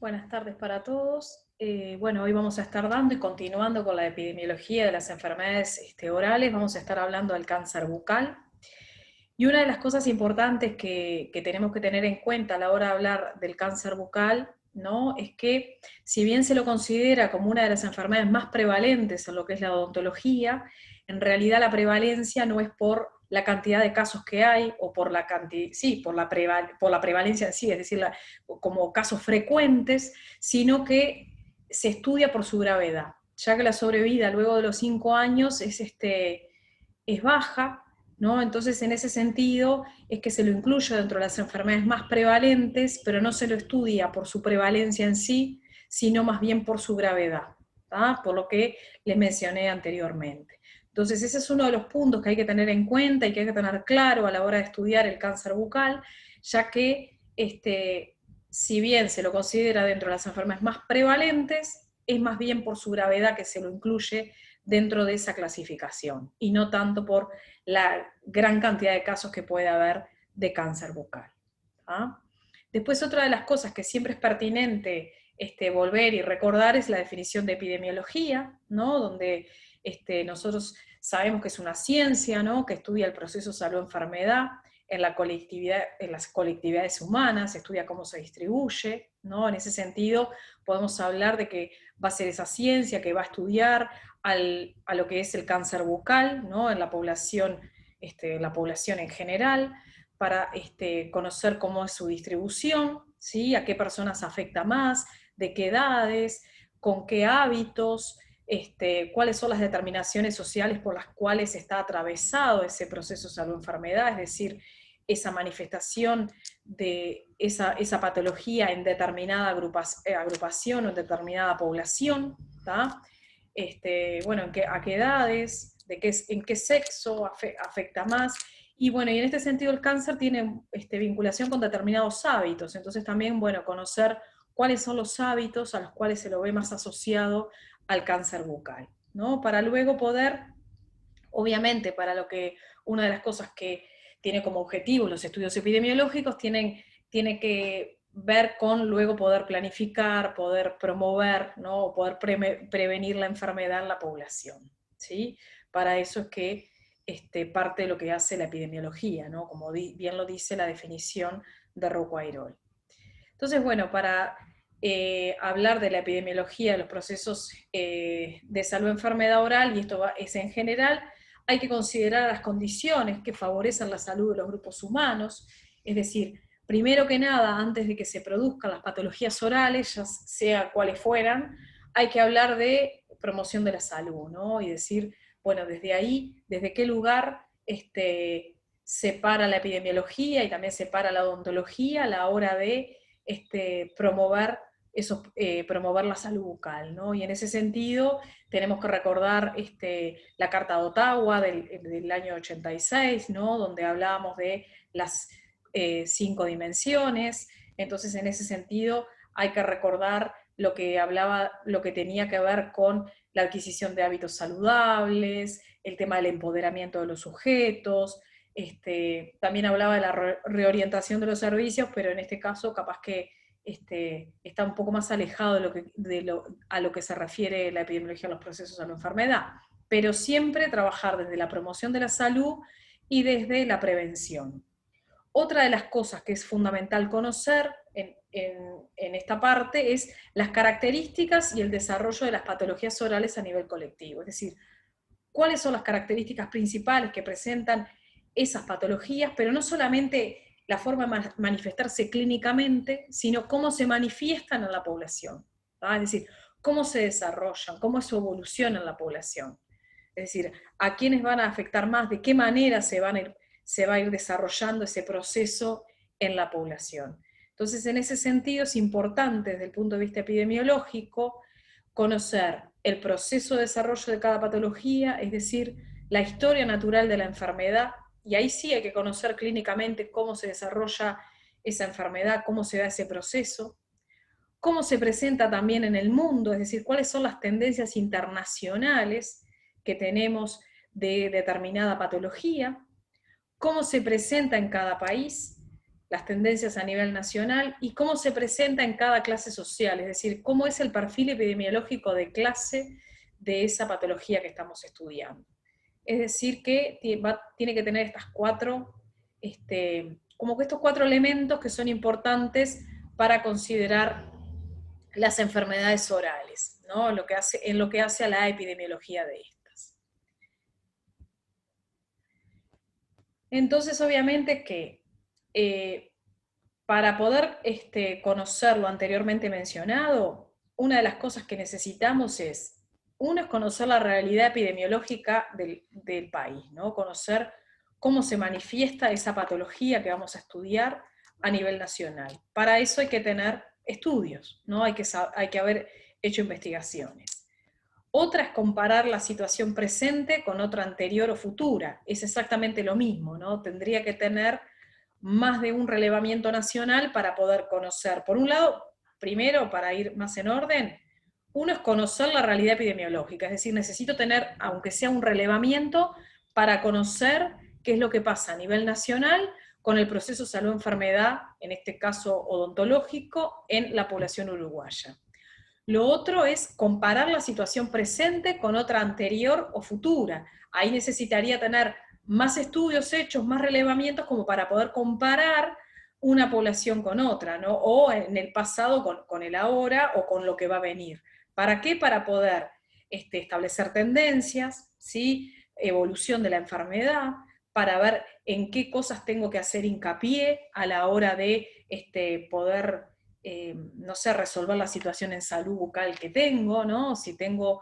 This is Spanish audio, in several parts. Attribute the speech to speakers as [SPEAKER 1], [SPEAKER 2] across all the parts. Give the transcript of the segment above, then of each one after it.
[SPEAKER 1] Buenas tardes para todos. Bueno, hoy vamos a estar dando y continuando con la epidemiología de las enfermedades orales. Vamos a estar hablando del cáncer bucal. Y una de las cosas importantes que tenemos que tener en cuenta a la hora de hablar del cáncer bucal, ¿no? Es que si bien se lo considera como una de las enfermedades más prevalentes en lo que es la odontología, en realidad la prevalencia no es por la cantidad de casos que hay o por la cantidad, sí, por la prevalencia en sí, es decir, como casos frecuentes, sino que se estudia por su gravedad, ya que la sobrevida luego de los 5 años es baja, ¿no? Entonces, en ese sentido, es que se lo incluye dentro de las enfermedades más prevalentes, pero no se lo estudia por su prevalencia en sí, sino más bien por su gravedad, ¿tá? Por lo que les mencioné anteriormente. Entonces, ese es uno de los puntos que hay que tener en cuenta y que hay que tener claro a la hora de estudiar el cáncer bucal, ya que si bien se lo considera dentro de las enfermedades más prevalentes, es más bien por su gravedad que se lo incluye dentro de esa clasificación, y no tanto por la gran cantidad de casos que puede haber de cáncer bucal. ¿Ah? Después, otra de las cosas que siempre es pertinente volver y recordar es la definición de epidemiología, ¿no? Donde nosotros sabemos que es una ciencia, ¿no? Que estudia el proceso salud-enfermedad en la colectividad, en las colectividades humanas, estudia cómo se distribuye, ¿no? En ese sentido, podemos hablar de que va a ser esa ciencia que va a estudiar a lo que es el cáncer bucal, ¿no? En la población en general, para conocer cómo es su distribución, ¿sí? A qué personas afecta más, de qué edades, con qué hábitos, cuáles son las determinaciones sociales por las cuales está atravesado ese proceso de salud-enfermedad, es decir, esa manifestación de esa patología en determinada agrupación o en determinada población, ¿tá? Bueno, a qué edades, en qué sexo afecta más, y bueno, y en este sentido el cáncer tiene vinculación con determinados hábitos, entonces también, bueno, conocer cuáles son los hábitos a los cuales se lo ve más asociado al cáncer bucal, ¿no? Para luego poder, obviamente, una de las cosas que tiene como objetivo los estudios epidemiológicos, tiene que ver con luego poder planificar, poder promover, ¿no? Poder prevenir la enfermedad en la población, ¿sí? Para eso es que parte de lo que hace la epidemiología, ¿no? Como bien lo dice la definición de Rocco Airol. Entonces, bueno, para hablar de la epidemiología de los procesos de salud-enfermedad oral, y es en general, hay que considerar las condiciones que favorecen la salud de los grupos humanos, es decir, primero que nada, antes de que se produzcan las patologías orales, ya sea cuales fueran, hay que hablar de promoción de la salud, ¿no? Y decir, bueno, desde ahí, desde qué lugar separa la epidemiología y también separa la odontología a la hora de promover promover la salud bucal, ¿no? Y en ese sentido tenemos que recordar la Carta de Ottawa del año 86, ¿no? Donde hablábamos de las 5 dimensiones. Entonces, en ese sentido hay que recordar lo que tenía que ver con la adquisición de hábitos saludables, el tema del empoderamiento de los sujetos. También hablaba de la reorientación de los servicios, pero en este caso capaz que está un poco más alejado a lo que se refiere la epidemiología de los procesos a la enfermedad, pero siempre trabajar desde la promoción de la salud y desde la prevención. Otra de las cosas que es fundamental conocer en esta parte es las características y el desarrollo de las patologías orales a nivel colectivo, es decir, cuáles son las características principales que presentan esas patologías, pero no solamente la forma de manifestarse clínicamente, sino cómo se manifiestan en la población, ¿tá? Es decir, cómo se desarrollan, cómo es su evolución en la población. Es decir, a quiénes van a afectar más, de qué manera se va a ir desarrollando ese proceso en la población. Entonces, en ese sentido, es importante desde el punto de vista epidemiológico conocer el proceso de desarrollo de cada patología, es decir, la historia natural de la enfermedad, y ahí sí hay que conocer clínicamente cómo se desarrolla esa enfermedad, cómo se da ese proceso, cómo se presenta también en el mundo, es decir, cuáles son las tendencias internacionales que tenemos de determinada patología, cómo se presenta en cada país, las tendencias a nivel nacional y cómo se presenta en cada clase social, es decir, cómo es el perfil epidemiológico de clase de esa patología que estamos estudiando. Es decir, que tiene que tener estas cuatro, como que estos cuatro elementos que son importantes para considerar las enfermedades orales, ¿no? En lo que hace a la epidemiología de estas. Entonces, obviamente que para poder conocer lo anteriormente mencionado, una de las cosas que necesitamos es, uno es conocer la realidad epidemiológica del país, ¿no? Conocer cómo se manifiesta esa patología que vamos a estudiar a nivel nacional. Para eso hay que tener estudios, ¿no? Hay que haber hecho investigaciones. Otra es comparar la situación presente con otra anterior o futura. Es exactamente lo mismo, ¿no? Tendría que tener más de un relevamiento nacional para poder conocer. Por un lado, primero, para ir más en orden, uno es conocer la realidad epidemiológica, es decir, necesito tener, aunque sea un relevamiento, para conocer qué es lo que pasa a nivel nacional con el proceso salud-enfermedad, en este caso odontológico, en la población uruguaya. Lo otro es comparar la situación presente con otra anterior o futura. Ahí necesitaría tener más estudios hechos, más relevamientos como para poder comparar una población con otra, ¿no? O en el pasado con el ahora o con lo que va a venir. ¿Para qué? Para poder establecer tendencias, ¿sí? Evolución de la enfermedad, para ver en qué cosas tengo que hacer hincapié a la hora de poder no sé, resolver la situación en salud bucal que tengo, ¿no? Si tengo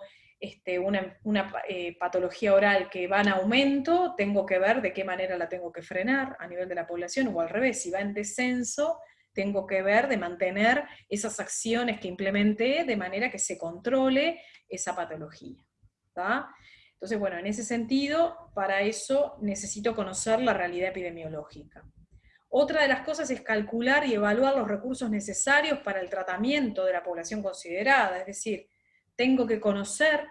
[SPEAKER 1] una patología oral que va en aumento, tengo que ver de qué manera la tengo que frenar a nivel de la población, o al revés, si va en descenso, tengo que ver de mantener esas acciones que implementé de manera que se controle esa patología. ¿Tá? Entonces, bueno, en ese sentido, para eso necesito conocer la realidad epidemiológica. Otra de las cosas es calcular y evaluar los recursos necesarios para el tratamiento de la población considerada, es decir, tengo que conocer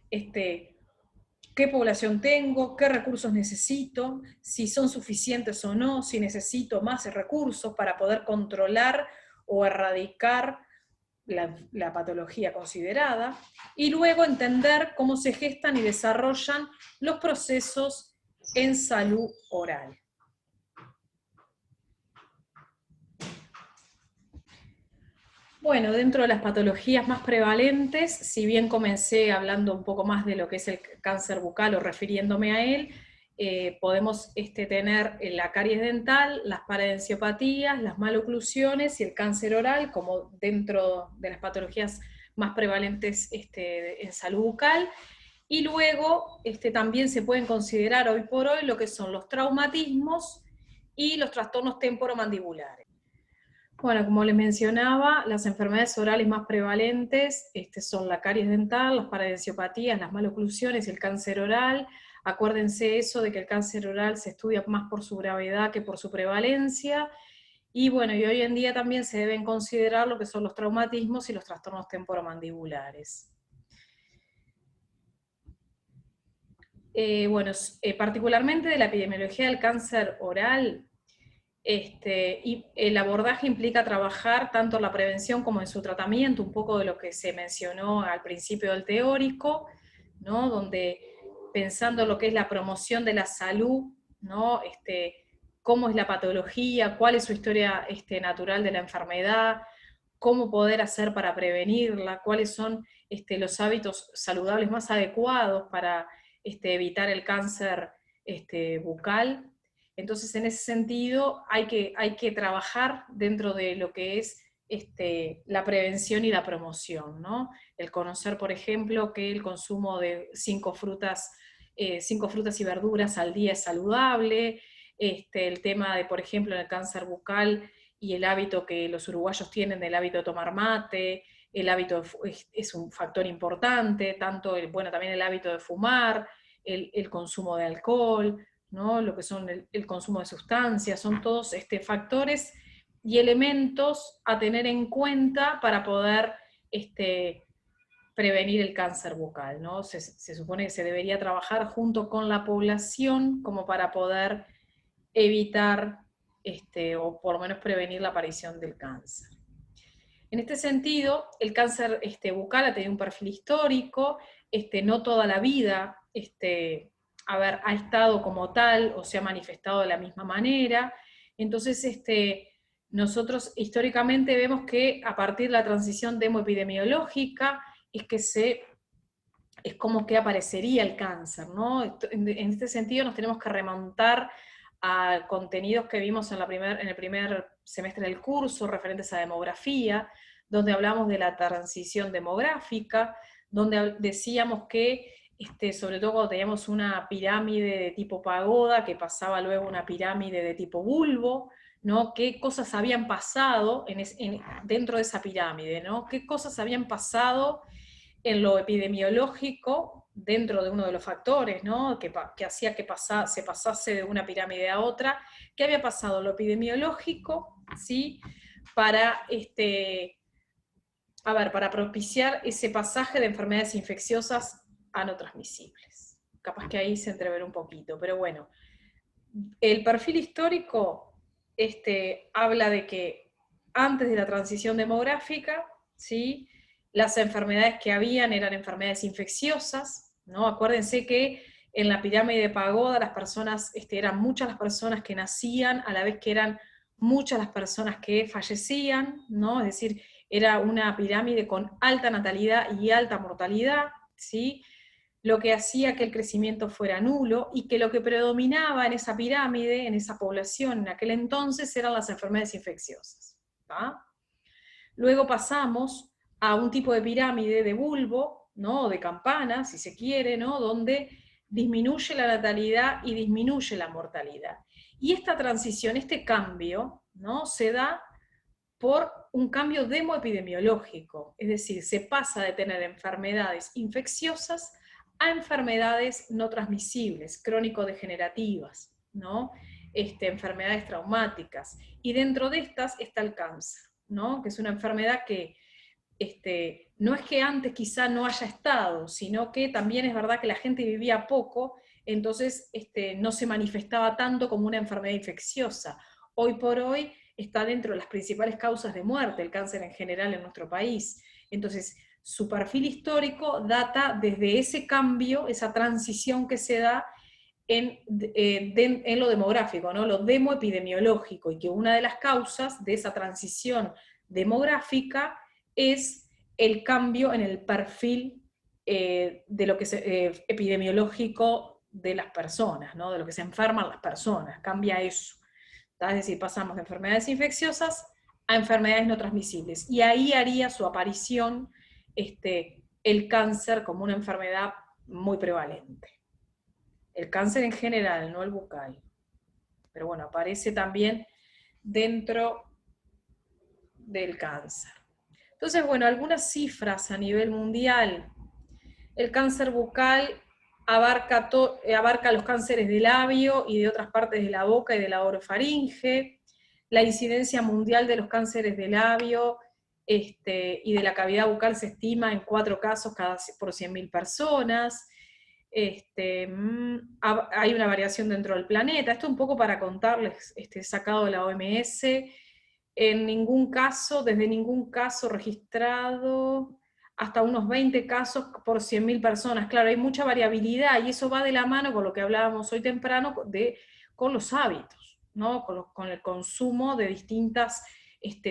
[SPEAKER 1] qué población tengo, qué recursos necesito, si son suficientes o no, si necesito más recursos para poder controlar o erradicar la patología considerada, y luego entender cómo se gestan y desarrollan los procesos en salud oral. Bueno, dentro de las patologías más prevalentes, si bien comencé hablando un poco más de lo que es el cáncer bucal o refiriéndome a él, podemos tener la caries dental, las paradentiopatías, las maloclusiones y el cáncer oral como dentro de las patologías más prevalentes en salud bucal. Y luego también se pueden considerar hoy por hoy lo que son los traumatismos y los trastornos temporomandibulares. Bueno, como les mencionaba, las enfermedades orales más prevalentes son la caries dental, las paradentiopatías, las maloclusiones y el cáncer oral. Acuérdense eso de que el cáncer oral se estudia más por su gravedad que por su prevalencia. Y bueno, y hoy en día también se deben considerar lo que son los traumatismos y los trastornos temporomandibulares. Particularmente de la epidemiología del cáncer oral, y el abordaje implica trabajar tanto en la prevención como en su tratamiento, un poco de lo que se mencionó al principio del teórico, ¿no? Donde pensando lo que es la promoción de la salud, ¿no? Cómo es la patología, cuál es su historia natural de la enfermedad, cómo poder hacer para prevenirla, cuáles son los hábitos saludables más adecuados para evitar el cáncer bucal. Entonces, en ese sentido, hay que trabajar dentro de lo que es la prevención y la promoción, ¿no? El conocer, por ejemplo, que el consumo de 5 frutas y verduras al día es saludable, el tema de, por ejemplo, en el cáncer bucal y el hábito que los uruguayos tienen del hábito de tomar mate, el hábito es un factor importante, tanto también el hábito de fumar, el consumo de alcohol, ¿no? Lo que son el consumo de sustancias, son todos factores y elementos a tener en cuenta para poder prevenir el cáncer bucal, ¿no? Se supone que se debería trabajar junto con la población como para poder evitar o por lo menos prevenir la aparición del cáncer. En este sentido, el cáncer bucal ha tenido un perfil histórico, no toda la vida ha estado como tal o se ha manifestado de la misma manera. Entonces, nosotros históricamente vemos que a partir de la transición demoepidemiológica es como que aparecería el cáncer, ¿no? En este sentido nos tenemos que remontar a contenidos que vimos en el primer semestre del curso, referentes a demografía, donde hablamos de la transición demográfica, donde decíamos que, sobre todo cuando teníamos una pirámide de tipo pagoda, que pasaba luego una pirámide de tipo bulbo, ¿no? ¿Qué cosas habían pasado dentro de esa pirámide, ¿no? ¿Qué cosas habían pasado en lo epidemiológico, dentro de uno de los factores, ¿no? que hacía que se pasase de una pirámide a otra? ¿Qué había pasado en lo epidemiológico, ¿sí? para, para propiciar ese pasaje de enfermedades infecciosas a no transmisibles? Capaz que ahí se entreverá un poquito, pero bueno. El perfil histórico habla de que antes de la transición demográfica, ¿sí?, las enfermedades que habían eran enfermedades infecciosas, ¿no? Acuérdense que en la pirámide de Pagoda las personas, eran muchas las personas que nacían, a la vez que eran muchas las personas que fallecían, ¿no? Es decir, era una pirámide con alta natalidad y alta mortalidad, ¿sí? Lo que hacía que el crecimiento fuera nulo, y que lo que predominaba en esa pirámide, en esa población en aquel entonces, eran las enfermedades infecciosas, ¿tá? Luego pasamos a un tipo de pirámide de bulbo, ¿no?, de campana, si se quiere, ¿no?, donde disminuye la natalidad y disminuye la mortalidad. Y esta transición, este cambio, ¿no?, se da por un cambio demoepidemiológico, es decir, se pasa de tener enfermedades infecciosas a enfermedades no transmisibles, crónico-degenerativas, ¿no? Enfermedades traumáticas. Y dentro de estas está el cáncer, ¿no?, que es una enfermedad que no es que antes quizá no haya estado, sino que también es verdad que la gente vivía poco, entonces no se manifestaba tanto como una enfermedad infecciosa. Hoy por hoy está dentro de las principales causas de muerte, el cáncer en general en nuestro país. Entonces, su perfil histórico data desde ese cambio, esa transición que se da en lo demográfico, ¿no?, lo demoepidemiológico, y que una de las causas de esa transición demográfica es el cambio en el perfil de lo que epidemiológico de las personas, ¿no?, de lo que se enferman las personas, cambia eso. Es decir, pasamos de enfermedades infecciosas a enfermedades no transmisibles, y ahí haría su aparición el cáncer como una enfermedad muy prevalente. El cáncer en general, no el bucal. Pero bueno, aparece también dentro del cáncer. Entonces, bueno, algunas cifras a nivel mundial. El cáncer bucal abarca los cánceres de labio y de otras partes de la boca y de la orofaringe. La incidencia mundial de los cánceres de labio y de la cavidad bucal se estima en 4 casos por 100.000 personas. Hay una variación dentro del planeta. Esto un poco para contarles, sacado de la OMS. En ningún caso, desde ningún caso registrado, hasta unos 20 casos por 100.000 personas. Claro, hay mucha variabilidad, y eso va de la mano con lo que hablábamos hoy temprano, con los hábitos, ¿no?, con el consumo de distintas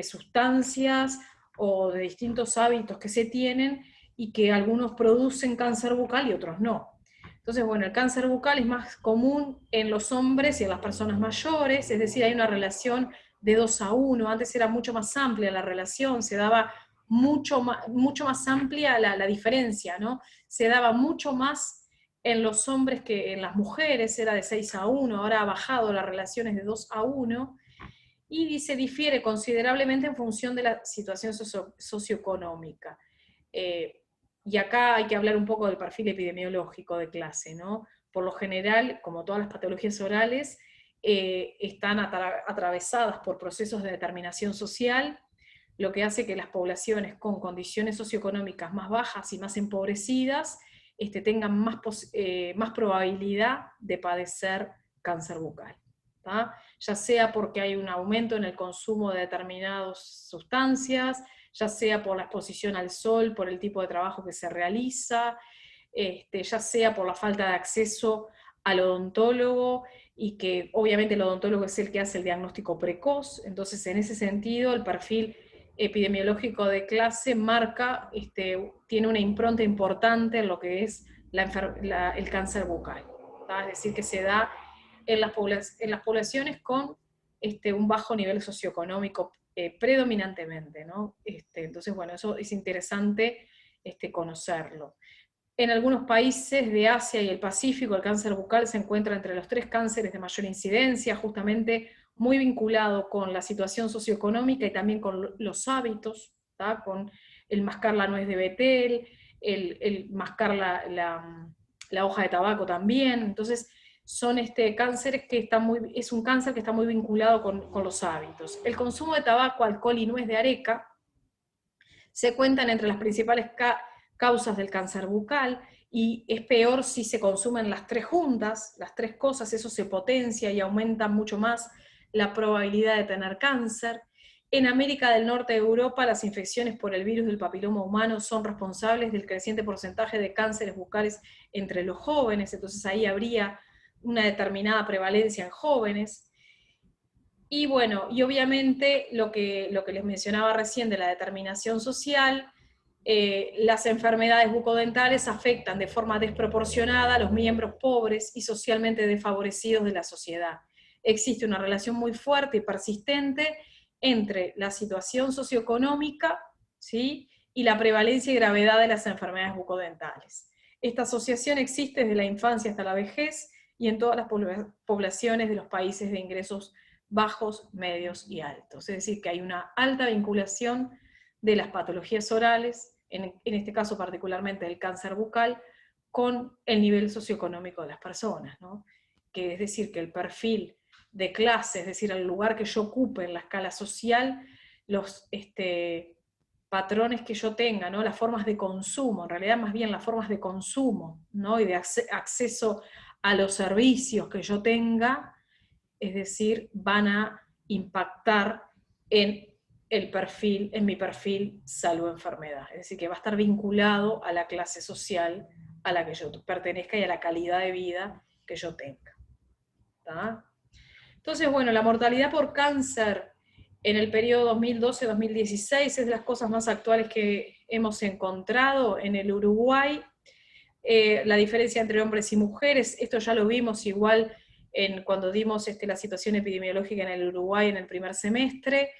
[SPEAKER 1] sustancias o de distintos hábitos que se tienen, y que algunos producen cáncer bucal y otros no. Entonces, bueno, el cáncer bucal es más común en los hombres y en las personas mayores, es decir, hay una relación de 2-1, antes era mucho más amplia la relación, se daba mucho más amplia la diferencia, ¿no? Se daba mucho más en los hombres que en las mujeres, era de 6-1, ahora ha bajado, las relaciones de 2-1, y se difiere considerablemente en función de la situación socioeconómica. Y acá hay que hablar un poco del perfil epidemiológico de clase, ¿no? Por lo general, como todas las patologías orales, están atravesadas por procesos de determinación social, lo que hace que las poblaciones con condiciones socioeconómicas más bajas y más empobrecidas tengan más probabilidad de padecer cáncer bucal, ¿tá? Ya sea porque hay un aumento en el consumo de determinadas sustancias, ya sea por la exposición al sol, por el tipo de trabajo que se realiza, ya sea por la falta de acceso al odontólogo, y que obviamente el odontólogo es el que hace el diagnóstico precoz. Entonces, en ese sentido, el perfil epidemiológico de clase marca, tiene una impronta importante en lo que es el cáncer bucal, ¿tá? Es decir, que se da en las poblaciones con un bajo nivel socioeconómico predominantemente, ¿no? Entonces, bueno, eso es interesante conocerlo. En algunos países de Asia y el Pacífico, el cáncer bucal se encuentra entre los 3 cánceres de mayor incidencia, justamente muy vinculado con la situación socioeconómica y también con los hábitos, ¿tá? Con el mascar la nuez de betel, el mascar la hoja de tabaco también. Entonces, son cánceres que es un cáncer que está muy vinculado con los hábitos. El consumo de tabaco, alcohol y nuez de areca se cuentan entre las principales causas del cáncer bucal, y es peor si se consumen las 3 juntas, las 3 cosas. Eso se potencia y aumenta mucho más la probabilidad de tener cáncer. En América del Norte de Europa, las infecciones por el virus del papiloma humano son responsables del creciente porcentaje de cánceres bucales entre los jóvenes, entonces ahí habría una determinada prevalencia en jóvenes. Y bueno, y obviamente lo que les mencionaba recién de la determinación social, las enfermedades bucodentales afectan de forma desproporcionada a los miembros pobres y socialmente desfavorecidos de la sociedad. Existe una relación muy fuerte y persistente entre la situación socioeconómica, ¿sí?, y la prevalencia y gravedad de las enfermedades bucodentales. Esta asociación existe desde la infancia hasta la vejez y en todas las poblaciones de los países de ingresos bajos, medios y altos. Es decir, que hay una alta vinculación de las patologías orales, en este caso particularmente del cáncer bucal, con el nivel socioeconómico de las personas, ¿no? Que es decir, que el perfil de clase, es decir, el lugar que yo ocupe en la escala social, los patrones que yo tenga, ¿no? Las formas de consumo, en realidad más bien las formas de consumo, ¿no?, y de acceso a los servicios que yo tenga, es decir, van a impactar en mi perfil salud-enfermedad. Es decir, que va a estar vinculado a la clase social a la que yo pertenezca y a la calidad de vida que yo tenga. ¿Tá? Entonces, bueno, la mortalidad por cáncer en el periodo 2012-2016 es de las cosas más actuales que hemos encontrado en el Uruguay. La diferencia entre hombres y mujeres, esto ya lo vimos igual cuando dimos la situación epidemiológica en el Uruguay en el primer semestre.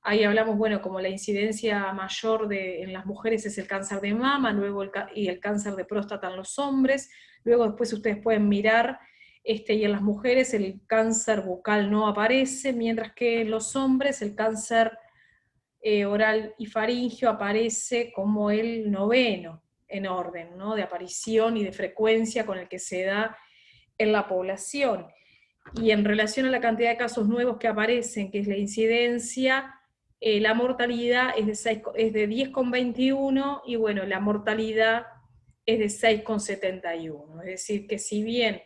[SPEAKER 1] Ahí hablamos, bueno, como la incidencia mayor en las mujeres es el cáncer de mama, luego y el cáncer de próstata en los hombres. Luego después ustedes pueden mirar, y en las mujeres el cáncer bucal no aparece, mientras que en los hombres el cáncer oral y faríngeo aparece como el 9º en orden, ¿no?, de aparición y de frecuencia con el que se da en la población. Y en relación a la cantidad de casos nuevos que aparecen, que es la incidencia, la mortalidad es de 10,21, y bueno, la mortalidad es de 6,71. Es decir, que si bien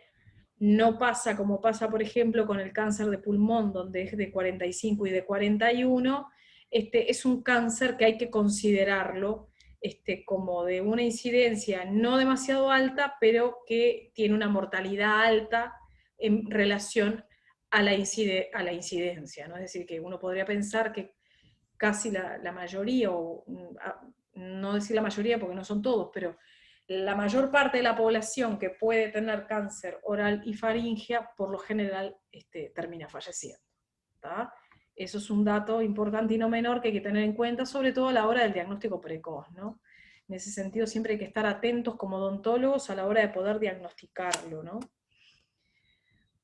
[SPEAKER 1] no pasa como pasa, por ejemplo, con el cáncer de pulmón, donde es de 45 y de 41, es un cáncer que hay que considerarlo como de una incidencia no demasiado alta, pero que tiene una mortalidad alta en relación a la incidencia, ¿no? Es decir, que uno podría pensar que casi la mayoría, o no decir la mayoría porque no son todos, pero la mayor parte de la población que puede tener cáncer oral y faríngea, por lo general termina falleciendo. ¿Tá? Eso es un dato importante y no menor que hay que tener en cuenta, sobre todo a la hora del diagnóstico precoz, ¿no? En ese sentido siempre hay que estar atentos como odontólogos a la hora de poder diagnosticarlo, ¿no?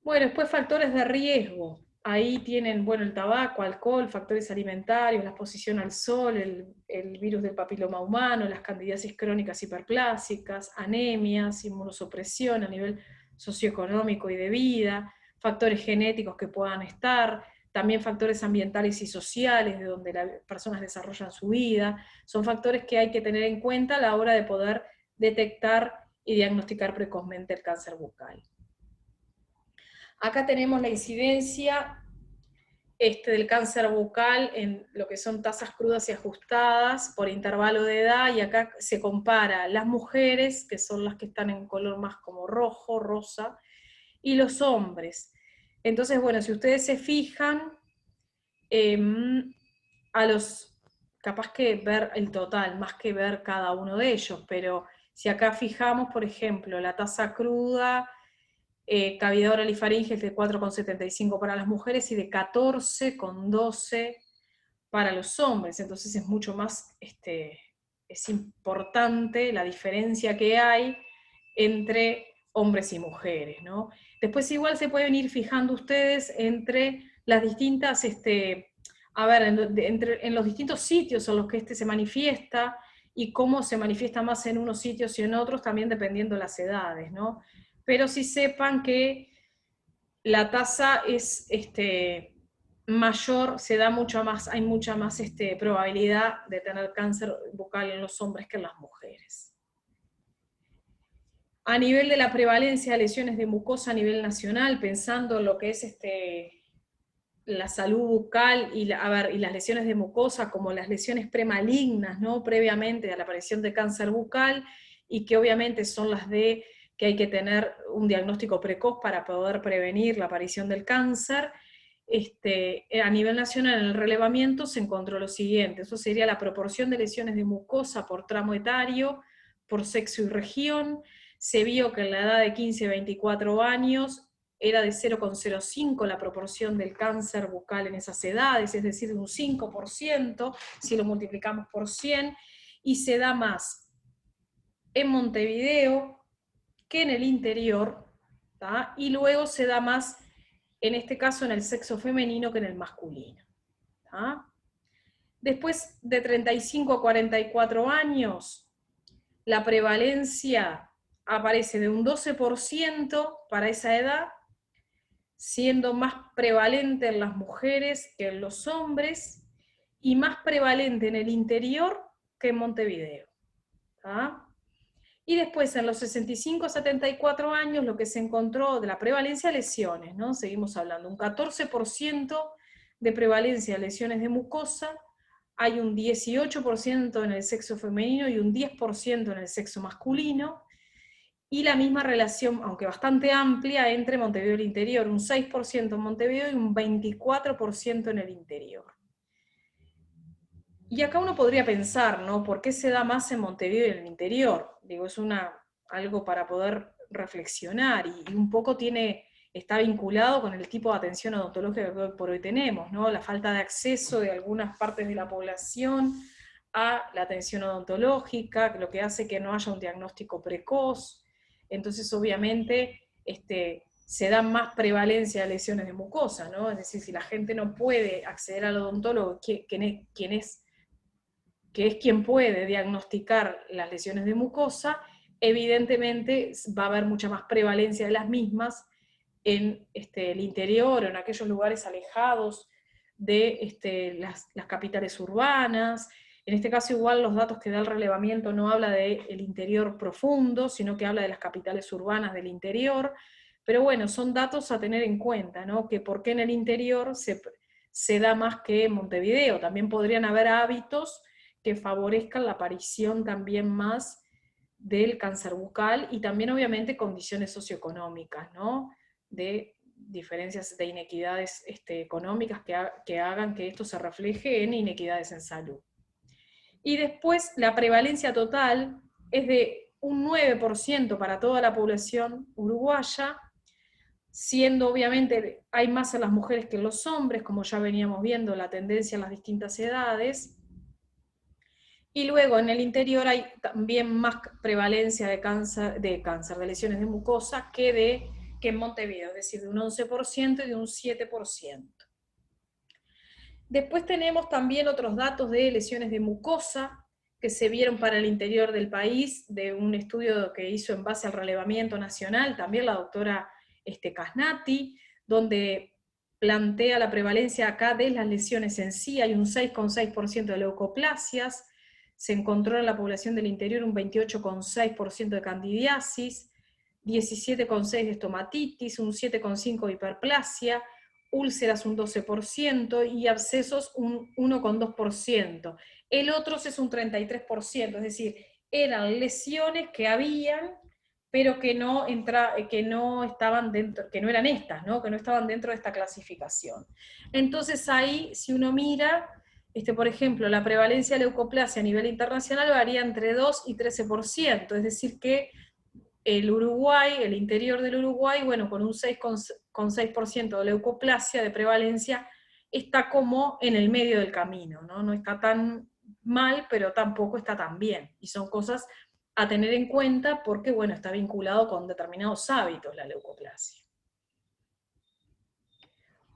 [SPEAKER 1] Bueno, después factores de riesgo. Ahí tienen, bueno, el tabaco, alcohol, factores alimentarios, la exposición al sol, el virus del papiloma humano, las candidiasis crónicas hiperplásicas, anemias, inmunosupresión a nivel socioeconómico y de vida, factores genéticos que puedan estar, también factores ambientales y sociales, de donde las personas desarrollan su vida. Son factores que hay que tener en cuenta a la hora de poder detectar y diagnosticar precozmente el cáncer bucal. Acá tenemos la incidencia del cáncer bucal en lo que son tasas crudas y ajustadas por intervalo de edad, y acá se compara las mujeres, que son las que están en color más como rojo, rosa, y los hombres. Entonces, bueno, si ustedes se fijan, a los, capaz que ver el total, más que ver cada uno de ellos, pero si acá fijamos, por ejemplo, la tasa cruda, cavidad oral y faringe es de 4,75 para las mujeres y de 14,12 para los hombres, entonces es mucho más, es importante la diferencia que hay entre hombres y mujeres, ¿no? Después igual se pueden ir fijando ustedes entre las distintas, a ver, en los distintos sitios en los que se manifiesta, y cómo se manifiesta más en unos sitios y en otros, también dependiendo de las edades, ¿no? Pero sí sepan que la tasa es mayor, se da mucho más, hay mucha más probabilidad de tener cáncer bucal en los hombres que en las mujeres. A nivel de la prevalencia de lesiones de mucosa a nivel nacional, pensando en lo que es la salud bucal y, y las lesiones de mucosa como las lesiones premalignas, ¿no? Previamente a la aparición de cáncer bucal, y que obviamente son las de que hay que tener un diagnóstico precoz para poder prevenir la aparición del cáncer. A nivel nacional en el relevamiento se encontró lo siguiente: eso sería la proporción de lesiones de mucosa por tramo etario, por sexo y región. Se vio que en la edad de 15 a 24 años era de 0,05 la proporción del cáncer bucal en esas edades, es decir, de un 5%, si lo multiplicamos por 100, y se da más en Montevideo que en el interior, ¿tá? Y luego se da más, en este caso, en el sexo femenino que en el masculino, ¿tá? Después de 35 a 44 años, la prevalencia aparece de un 12% para esa edad, siendo más prevalente en las mujeres que en los hombres, y más prevalente en el interior que en Montevideo, ¿tá? Y después, en los 65 a 74 años, lo que se encontró de la prevalencia de lesiones, ¿no? Seguimos hablando, un 14% de prevalencia de lesiones de mucosa, hay un 18% en el sexo femenino y un 10% en el sexo masculino, y la misma relación, aunque bastante amplia, entre Montevideo y el interior, un 6% en Montevideo y un 24% en el interior. Y acá uno podría pensar, ¿no? ¿Por qué se da más en Montevideo y en el interior? Digo, es algo para poder reflexionar, y un poco está vinculado con el tipo de atención odontológica que hoy por hoy tenemos, ¿no? La falta de acceso de algunas partes de la población a la atención odontológica, lo que hace que no haya un diagnóstico precoz. Entonces, obviamente, se da más prevalencia de lesiones de mucosa, ¿no? Es decir, si la gente no puede acceder al odontólogo, quien es quien puede diagnosticar las lesiones de mucosa, evidentemente va a haber mucha más prevalencia de las mismas en el interior, o en aquellos lugares alejados de las capitales urbanas. En este caso igual los datos que da el relevamiento no habla del interior profundo, sino que habla de las capitales urbanas del interior. Pero bueno, son datos a tener en cuenta, ¿no? Que por qué en el interior se da más que en Montevideo. También podrían haber hábitos que favorezcan la aparición también más del cáncer bucal, y también obviamente condiciones socioeconómicas, ¿no? De diferencias, de inequidades económicas que hagan que esto se refleje en inequidades en salud. Y después la prevalencia total es de un 9% para toda la población uruguaya, siendo obviamente hay más en las mujeres que en los hombres, como ya veníamos viendo la tendencia en las distintas edades. Y luego en el interior hay también más prevalencia de lesiones de mucosa que en Montevideo, es decir, de un 11% y de un 7%. Después tenemos también otros datos de lesiones de mucosa que se vieron para el interior del país, de un estudio que hizo en base al relevamiento nacional, también la doctora Casnati, donde plantea la prevalencia acá de las lesiones en sí. Hay un 6,6% de leucoplasias, se encontró en la población del interior un 28,6% de candidiasis, 17,6% de estomatitis, un 7,5% de hiperplasia, úlceras un 12% y abscesos un 1,2%. El otro es un 33%, es decir, eran lesiones que habían, pero que no estaban dentro, que no eran estas, ¿no? Que no estaban dentro de esta clasificación. Entonces ahí, si uno mira, por ejemplo, la prevalencia de leucoplasia a nivel internacional varía entre 2 y 13%, es decir que el Uruguay, el interior del Uruguay, bueno, con un 6,6% de leucoplasia de prevalencia, está como en el medio del camino, ¿no? No está tan mal, pero tampoco está tan bien. Y son cosas a tener en cuenta porque, bueno, está vinculado con determinados hábitos la leucoplasia.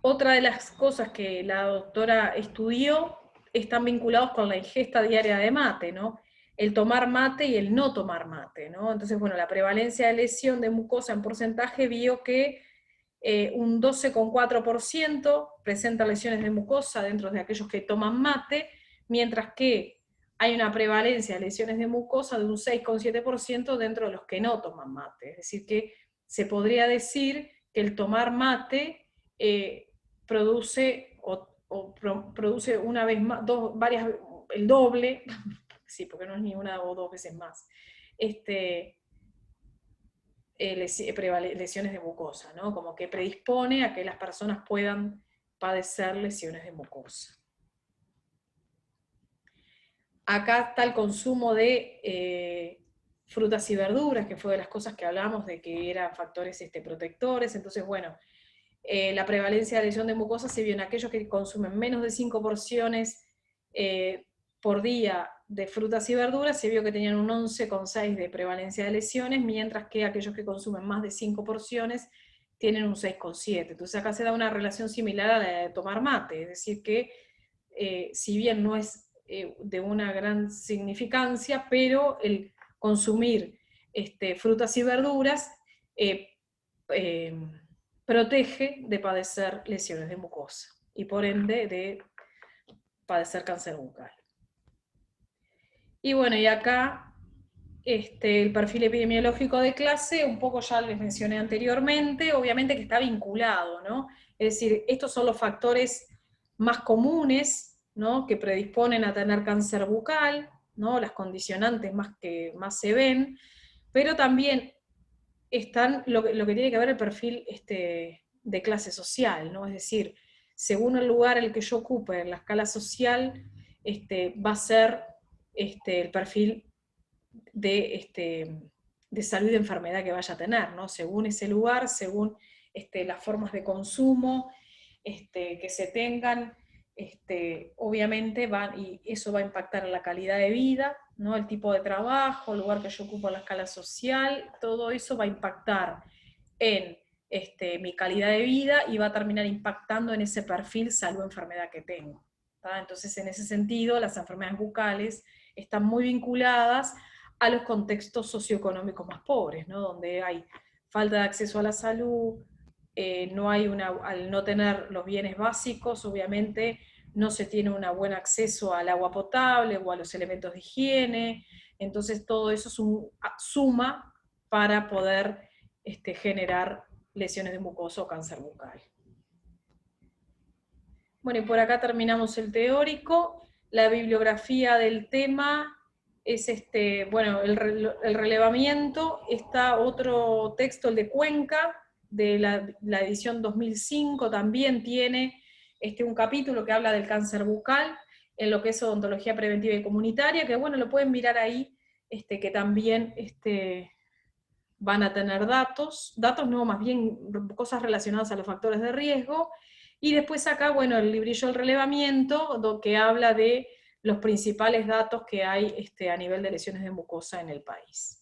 [SPEAKER 1] Otra de las cosas que la doctora estudió están vinculados con la ingesta diaria de mate, ¿no? El tomar mate y el no tomar mate, ¿no? Entonces, bueno, la prevalencia de lesión de mucosa en porcentaje vio que un 12,4% presenta lesiones de mucosa dentro de aquellos que toman mate, mientras que hay una prevalencia de lesiones de mucosa de un 6,7% dentro de los que no toman mate. Es decir, que se podría decir que el tomar mate produce produce una vez más, el doble, sí, porque no es ni una o dos veces más, lesiones de mucosa, ¿no? Como que predispone a que las personas puedan padecer lesiones de mucosa. Acá está el consumo de frutas y verduras, que fue de las cosas que hablábamos de que eran factores protectores. Entonces, bueno, la prevalencia de lesión de mucosa se vio en aquellos que consumen menos de 5 porciones por día de frutas y verduras, se vio que tenían un 11,6 de prevalencia de lesiones, mientras que aquellos que consumen más de 5 porciones tienen un 6,7. Entonces acá se da una relación similar a la de tomar mate, es decir que si bien no es de una gran significancia, pero el consumir frutas y verduras protege de padecer lesiones de mucosa y por ende de padecer cáncer bucal. Y bueno, y acá el perfil epidemiológico de clase, un poco ya les mencioné anteriormente, obviamente que está vinculado, ¿no? Es decir, estos son los factores más comunes, ¿no? Que predisponen a tener cáncer bucal, ¿no? Las condicionantes que más se ven, pero también están lo que tiene que ver el perfil de clase social, ¿no? Es decir, según el lugar el que yo ocupe en la escala social, va a ser el perfil de salud y de enfermedad que vaya a tener, ¿no? Según ese lugar, según las formas de consumo que se tengan, obviamente y eso va a impactar en la calidad de vida, ¿no? El tipo de trabajo, el lugar que yo ocupo en la escala social, todo eso va a impactar en mi calidad de vida y va a terminar impactando en ese perfil salud-enfermedad que tengo. ¿tá? Entonces, en ese sentido, las enfermedades bucales están muy vinculadas a los contextos socioeconómicos más pobres, ¿no? Donde hay falta de acceso a la salud, al no tener los bienes básicos, obviamente no se tiene un buen acceso al agua potable o a los elementos de higiene, entonces todo eso suma para poder generar lesiones de mucosa o cáncer bucal. Bueno, y por acá terminamos el teórico. La bibliografía del tema es bueno, el relevamiento, está otro texto, el de Cuenca, de la edición 2005, también tiene un capítulo que habla del cáncer bucal, en lo que es odontología preventiva y comunitaria, que bueno, lo pueden mirar ahí, que también van a tener datos no, más bien cosas relacionadas a los factores de riesgo, y después acá, bueno, el librillo del relevamiento, que habla de los principales datos que hay a nivel de lesiones de mucosa en el país.